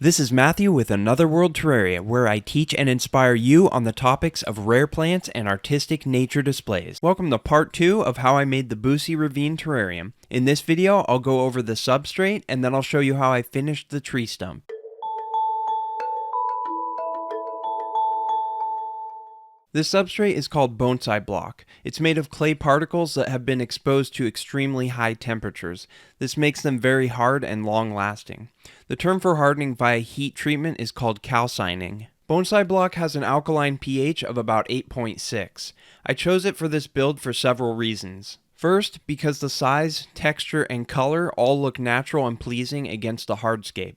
This is Matthew with Another World Terraria, where I teach and inspire you on the topics of rare plants and artistic nature displays. Welcome to part 2 of how I made the Buce Ravine Terrarium. In this video, I'll go over the substrate, and then I'll show you how I finished the tree stump. This substrate is called bonsai block. It's made of clay particles that have been exposed to extremely high temperatures. This makes them very hard and long-lasting. The term for hardening via heat treatment is called calcining. Bonsai block has an alkaline pH of about 8.6. I chose it for this build for several reasons. First, because the size, texture, and color all look natural and pleasing against a hardscape.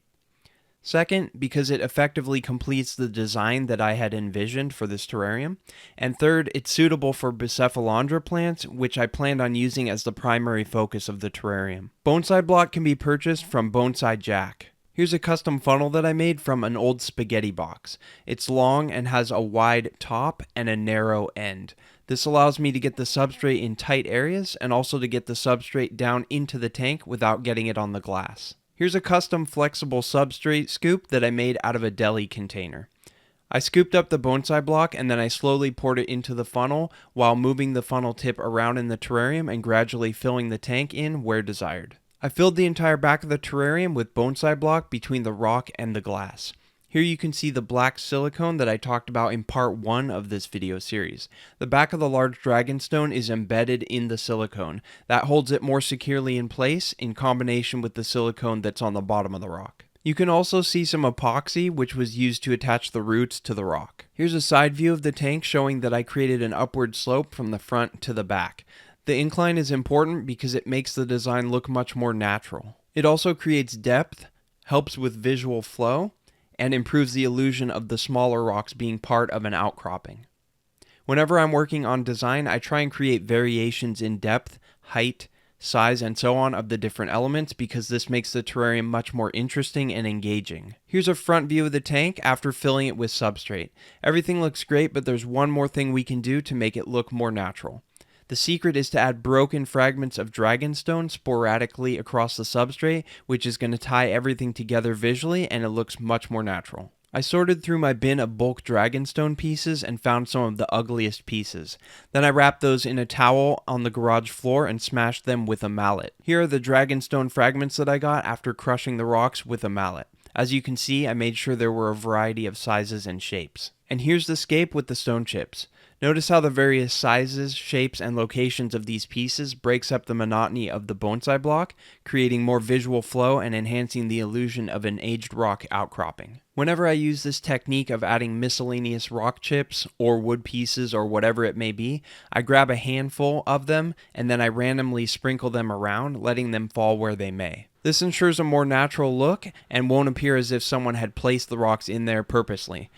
Second, because it effectively completes the design that I had envisioned for this terrarium. And third, it's suitable for Buceplant plants, which I planned on using as the primary focus of the terrarium. Bonsai block can be purchased from Bonsai Jack. Here's a custom funnel that I made from an old spaghetti box. It's long and has a wide top and a narrow end. This allows me to get the substrate in tight areas and also to get the substrate down into the tank without getting it on the glass. Here's a custom flexible substrate scoop that I made out of a deli container. I scooped up the bonsai block and then I slowly poured it into the funnel while moving the funnel tip around in the terrarium and gradually filling the tank in where desired. I filled the entire back of the terrarium with bonsai block between the rock and the glass. Here you can see the black silicone that I talked about in part 1 of this video series. The back of the large dragonstone is embedded in the silicone. That holds it more securely in place in combination with the silicone that's on the bottom of the rock. You can also see some epoxy which was used to attach the roots to the rock. Here's a side view of the tank showing that I created an upward slope from the front to the back. The incline is important because it makes the design look much more natural. It also creates depth, helps with visual flow, and improves the illusion of the smaller rocks being part of an outcropping. Whenever I'm working on design, I try and create variations in depth, height, size, and so on of the different elements because this makes the terrarium much more interesting and engaging. Here's a front view of the tank after filling it with substrate. Everything looks great, but there's one more thing we can do to make it look more natural. The secret is to add broken fragments of dragonstone sporadically across the substrate, which is going to tie everything together visually and it looks much more natural. I sorted through my bin of bulk dragonstone pieces and found some of the ugliest pieces. Then I wrapped those in a towel on the garage floor and smashed them with a mallet. Here are the dragonstone fragments that I got after crushing the rocks with a mallet. As you can see, I made sure there were a variety of sizes and shapes. And here's the scape with the stone chips. Notice how the various sizes, shapes, and locations of these pieces breaks up the monotony of the bonsai block, creating more visual flow and enhancing the illusion of an aged rock outcropping. Whenever I use this technique of adding miscellaneous rock chips or wood pieces or whatever it may be, I grab a handful of them and then I randomly sprinkle them around, letting them fall where they may. This ensures a more natural look and won't appear as if someone had placed the rocks in there purposely.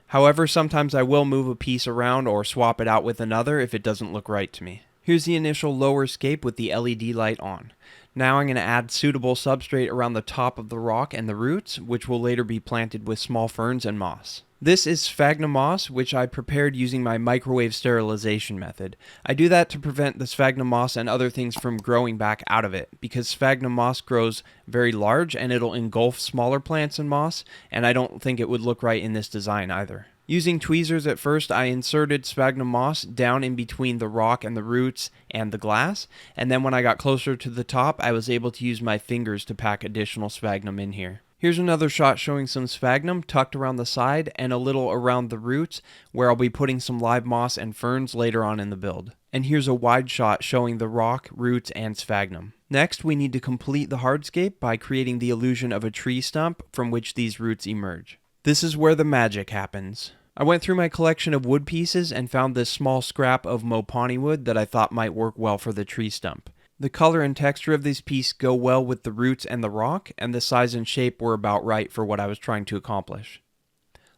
However, sometimes I will move a piece around or swap it out with another if it doesn't look right to me. Here's the initial lower scape with the LED light on. Now I'm going to add suitable substrate around the top of the rock and the roots, which will later be planted with small ferns and moss. This is sphagnum moss, which I prepared using my microwave sterilization method. I do that to prevent the sphagnum moss and other things from growing back out of it, because sphagnum moss grows very large and it'll engulf smaller plants and moss, and I don't think it would look right in this design either. Using tweezers at first, I inserted sphagnum moss down in between the rock and the roots and the glass, and then when I got closer to the top, I was able to use my fingers to pack additional sphagnum in here. Here's another shot showing some sphagnum tucked around the side and a little around the roots where I'll be putting some live moss and ferns later on in the build. And here's a wide shot showing the rock, roots, and sphagnum. Next, we need to complete the hardscape by creating the illusion of a tree stump from which these roots emerge. This is where the magic happens. I went through my collection of wood pieces and found this small scrap of mopani wood that I thought might work well for the tree stump. The color and texture of this piece go well with the roots and the rock, and the size and shape were about right for what I was trying to accomplish.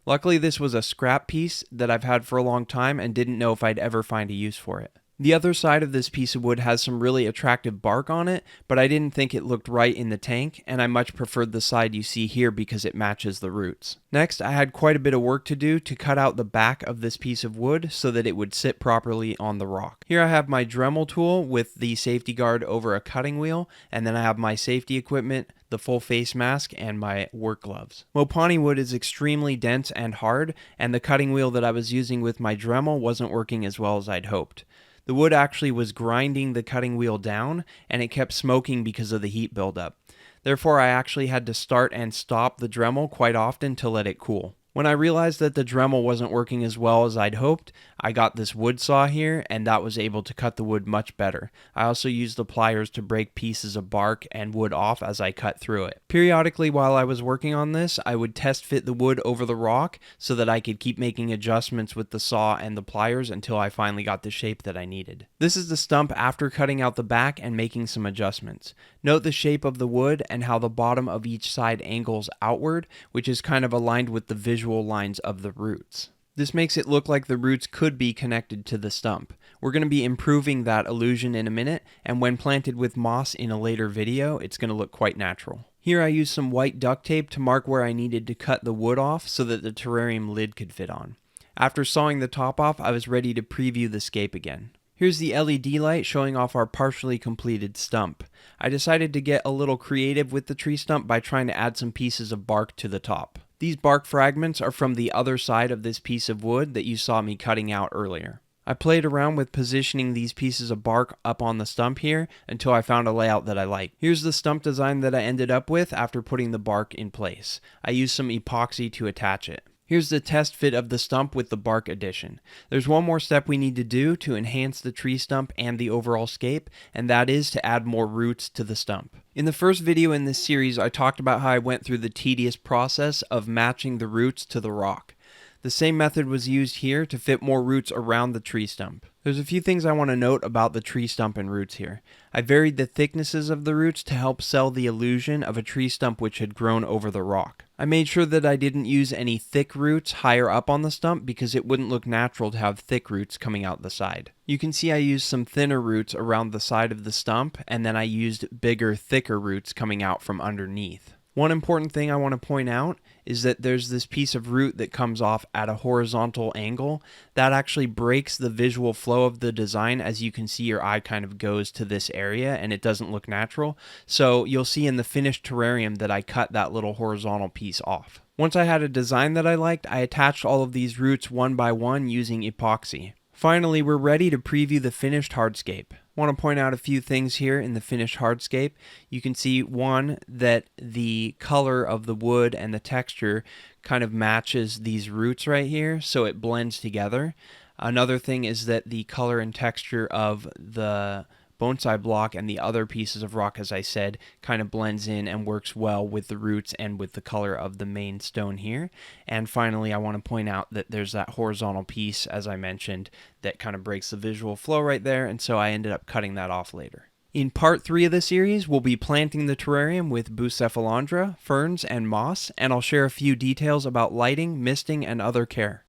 Luckily, this was a scrap piece that I've had for a long time and didn't know if I'd ever find a use for it. The other side of this piece of wood has some really attractive bark on it, but I didn't think it looked right in the tank, and I much preferred the side you see here because it matches the roots. Next, I had quite a bit of work to do to cut out the back of this piece of wood so that it would sit properly on the rock. Here I have my Dremel tool with the safety guard over a cutting wheel, and then I have my safety equipment, the full face mask, and my work gloves. Mopani wood is extremely dense and hard, and the cutting wheel that I was using with my Dremel wasn't working as well as I'd hoped. The wood actually was grinding the cutting wheel down, and it kept smoking because of the heat buildup. Therefore, I actually had to start and stop the Dremel quite often to let it cool. When I realized that the Dremel wasn't working as well as I'd hoped, I got this wood saw here, and that was able to cut the wood much better. I also used the pliers to break pieces of bark and wood off as I cut through it. Periodically while I was working on this, I would test fit the wood over the rock so that I could keep making adjustments with the saw and the pliers until I finally got the shape that I needed. This is the stump after cutting out the back and making some adjustments. Note the shape of the wood and how the bottom of each side angles outward, which is kind of aligned with the visual lines of the roots. This makes it look like the roots could be connected to the stump. We're going to be improving that illusion in a minute, and when planted with moss in a later video, it's going to look quite natural. Here I used some white duct tape to mark where I needed to cut the wood off so that the terrarium lid could fit on. After sawing the top off, I was ready to preview the scape again. Here's the LED light showing off our partially completed stump. I decided to get a little creative with the tree stump by trying to add some pieces of bark to the top. These bark fragments are from the other side of this piece of wood that you saw me cutting out earlier. I played around with positioning these pieces of bark up on the stump here until I found a layout that I liked. Here's the stump design that I ended up with after putting the bark in place. I used some epoxy to attach it. Here's the test fit of the stump with the bark addition. There's one more step we need to do to enhance the tree stump and the overall scape, and that is to add more roots to the stump. In the first video in this series, I talked about how I went through the tedious process of matching the roots to the rock. The same method was used here to fit more roots around the tree stump. There's a few things I want to note about the tree stump and roots here. I varied the thicknesses of the roots to help sell the illusion of a tree stump which had grown over the rock. I made sure that I didn't use any thick roots higher up on the stump because it wouldn't look natural to have thick roots coming out the side. You can see I used some thinner roots around the side of the stump, and then I used bigger, thicker roots coming out from underneath. One important thing I want to point out is that there's this piece of root that comes off at a horizontal angle. That actually breaks the visual flow of the design. As you can see, your eye kind of goes to this area and it doesn't look natural. So you'll see in the finished terrarium that I cut that little horizontal piece off. Once I had a design that I liked, I attached all of these roots one by one using epoxy. Finally, we're ready to preview the finished hardscape. I want to point out a few things here in the finished hardscape. You can see, one, that the color of the wood and the texture kind of matches these roots right here, so it blends together. Another thing is that the color and texture of the bonsai block and the other pieces of rock, as I said, kind of blends in and works well with the roots and with the color of the main stone here. And finally, I want to point out that there's that horizontal piece, as I mentioned, that kind of breaks the visual flow right there, and so I ended up cutting that off later. In part 3 of the series, we'll be planting the terrarium with Bucephalandra, ferns, and moss, and I'll share a few details about lighting, misting, and other care.